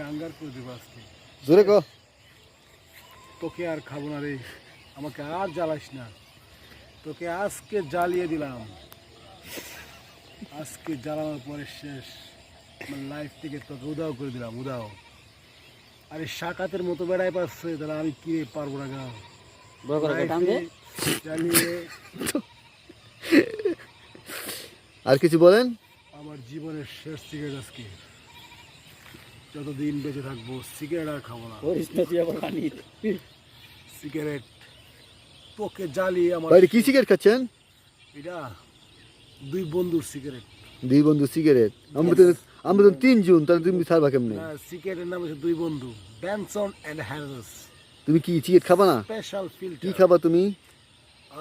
আঙ্গার করে দেবো আজকে। জোরে কো। তোকে আর খাবো না রে, আমাকে আর জ্বালাস না, তোকে আজকে জ্বালিয়ে দিলাম। আজকে জ্বালানোর পরে শেষ, আমার লাইফ থেকে তোকে উদাও করে দিলাম, উদাও। আরে শাকাতের মতো বেড়াই পাচ্ছে, তাহলে আমি কি পারবো না গা জ্বালিয়ে। আর কিছু বলেন? আমার জীবনের শেষ সিগারেট আজকে, যতদিন বেঁচে থাকবো সিগারেট আর খাবো না। সিগারেট তোকে জ্বালিয়ে আমার। ভাই কি সিগারেট খাচ্ছেন? এটা দুই বন্ধুর সিগারেট। দুই বন্ধু সিগারেট? আমরা তো 3 জন, তাহলে তুমি ছাড়বা কেমনে? সিগারেটের নাম হচ্ছে দুই বন্ধু, বেনসন এন্ড হ্যারিস। তুমি কি সিগারেট খাবা না? Special filter. কি খাবা তুমি?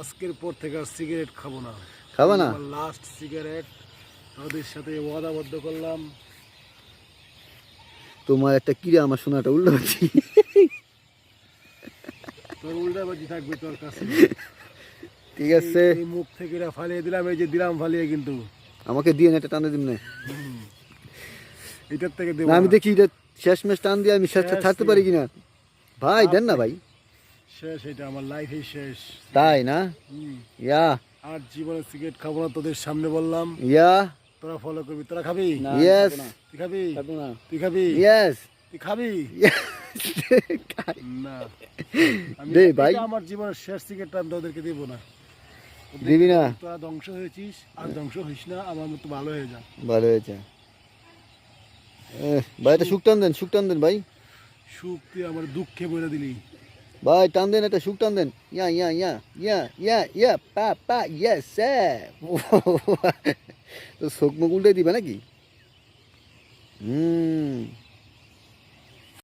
আজকের পর থেকে আর সিগারেট খাবো না। খাবা না? লাস্ট সিগারেট, তাদের সাথে ওয়াদাবদ্ধ করলাম। তোমার একটা কিরে আমার শোনাটা উল্টো হচ্ছে। তোর উল্টাবাজি থাকবে তোর কাছে। ঠিক আছে, এই মুখ থেকে এটা ফালিয়ে দিলাম, এই যে দিলাম ফালিয়ে, কিন্তু আমাকে দিয়ে না, এটা টানে দিন না। এটার থেকে দেব না, আমি দেখি এটা শেষ ম্যাচ টান দিয়ে আমি শেষ ছাড়তে পারি কিনা। ভাই দেন না ভাই। শেষ, এটা আমার লাইফে শেষ। তাই না? ইয়া আর জীবনে সিগারেট খাবো না, তোদের সামনে বললাম। ইয়া তোরা ফলো করবি, তোরা খাবি? ইয়েস তুই খাবি? তুই খাবি? ইয়েস তুই খাবি না? দে ভাই, আমার জীবনের শেষ সিগারেটটা আমি তোদেরকে দেব না। দিবি না? তোরা ধ্বংস হয়েছিস, আর ধ্বংস হইস না, আমার মতো ভালো হয়ে যা। ভালো হয়েছে ভাই, এটা সুখ টান দেন, সুখ টান দেন ভাই। সুখ তুই আমার দুঃখে বলে দিলি ভাই, টান দেন, এটা সুখ টান দেন। ইয়া ইয়া ইয়া ইয়া ইয়া ইয়া পা পা ইয়েস স্যার। তো চোখ মুখ উল্টে দিবে নাকি?